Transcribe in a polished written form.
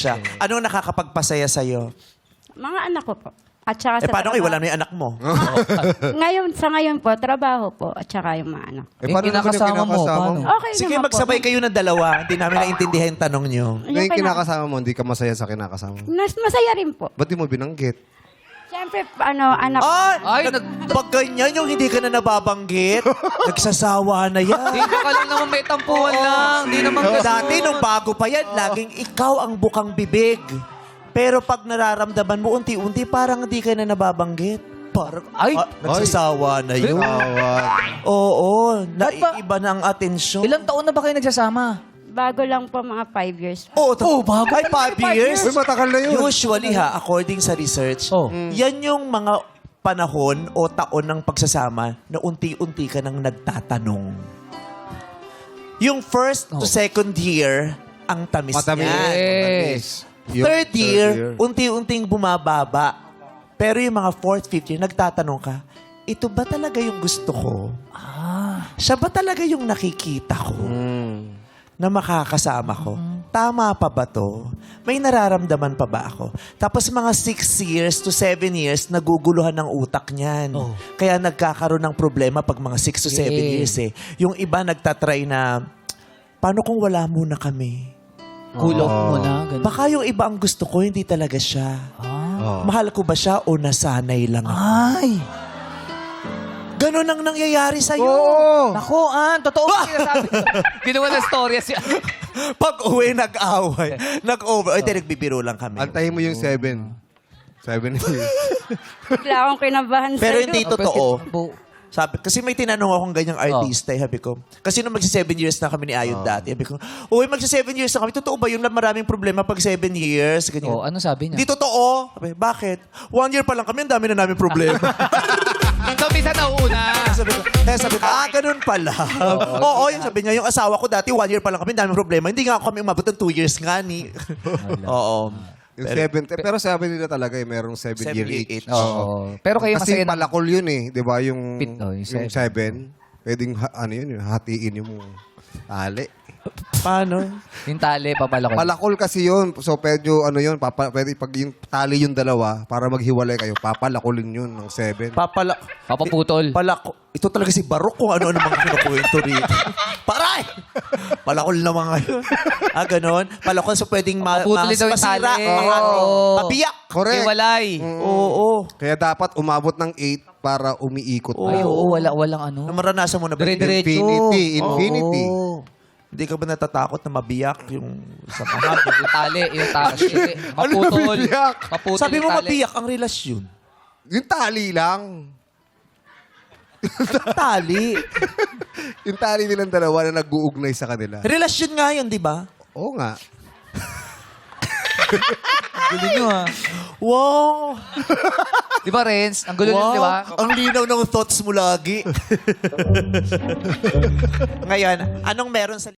siya. Anong nakakapagpasaya sa'yo? Mga anak ko po. At saka Paano kayo? Wala na yung anak mo. Sa ngayon po, trabaho po. At saka yung mga anak. paano naman yung kinakasama mo, paano? Okay Sige, naman magsabay po. kayo ng dalawa. Hindi namin naintindihan yung tanong nyo. Yung kinakasama mo, hindi ka masaya sa kinakasama mo. Masaya rin po. Ba't di mo binanggit? Siyempre, anak. Ay, Pag ganyan yung hindi ka na nababanggit, nagsasawa na yan. Di ka lang naman may tampuhan lang. Di naman ganun. Dati, nung bago pa yan, laging ikaw ang bukang bibig. Pero pag nararamdaman mo, unti-unti, parang hindi ka na nababanggit. Parang, Ay! nagsasawa na yun. Oo, naiiba na ang atensyon. Ilang taon na ba kayo nagsasama? Bago lang po, mga 5 years. Bago. Ay, 5 years? Uy, matagal na yun. Usually according sa research, Oh. yan yung mga panahon o taon ng pagsasama na unti-unti ka nang nagtatanong. Yung first to second year, ang tamis Matamis. niyan. Yes. Yung Third year, unti-unting bumababa. Pero yung mga fourth, fifth year, nagtatanong ka, ito ba talaga yung gusto ko? Siya ba talaga yung nakikita ko? Na makakasama ko? Tama pa ba to? May nararamdaman pa ba ako? Tapos mga 6 years to 7 years, naguguluhan ng utak niyan. Kaya nagkakaroon ng problema pag mga 6 to 7 years eh. Yung iba nagtatry na, paano kung wala muna kami? Cool off mo na. Ganun. Baka yung iba ang gusto ko, hindi talaga siya. Mahal ko ba siya o nasanay lang ako? Ay! Ganon ang nangyayari sa'yo. Nako, totoo ba sinasabi? Ginawa na storya siya. Pag uwi, nag-away. Nag-over. Ay, nagbibiro lang kami. Antayin mo yung 7. 7 years. Bigla akong kinabahan Pero sa'yo. hindi totoo. Bu- Sabi, kasi may tinanong akong ganyang artista, sabi ko. Kasi nung magsi-7 years na kami ni Ayon dati, sabi ko, uy, magsi-7 years na kami. Totoo ba yun na maraming problema pag 7 years? Ganyan. Oh, ano sabi niya? Hindi totoo. Sabi, bakit? 1 year pa lang kami, ang dami na namin problema. So, bisa nauuna. sabi ko, ganun pala. Oo, yun sabi niya, yung asawa ko dati, 1 year pa lang kami, ang daming problema. Hindi nga kami umabot ng 2 years nga ni. Oo. Yung 7, pero sabi nila talaga merong 7 year 7 year each. Oo. Pero kayo Kasi masaya na. palakol yun eh. Di ba? Yung Yung 7. Pwedeng, hatiin yung tali. Paano? Yung tali, papalakol. Palakol kasi yun. So, pwede pwede pag yung tali yung dalawa, para maghiwalay kayo, papalakulin yun ng 7. Papaputol. Ito talaga si Barok kung ano-ano mga kinukwento rito. Paray! Palakol naman ngayon. Ganon. Palakol so pwedeng Paputulin daw yung masira. tali. Pabiyak. Correct. Iwalay. Oo. Kaya dapat umabot ng 8 para umiikot. Ay, oo, walang ano. Maranasan mo na ba? Dire-diretso. Infinity. Oo. Hindi ka ba natatakot na mabiyak yung sa Mahal, yung tali, yung tali. Maputol. mabiyak? Maputol Sabi yung mo tali. mabiyak ang relasyon. Yung tali lang. Tali. Yung tali nilang dalawa na nag-uugnay sa kanila. Relasyon nga yun, di ba? Oo nga. Gulo nyo Wow! Di ba, Renz? Ang gulo nyo, di ba? Ang linaw ng thoughts mo lagi. Ngayon, anong meron sa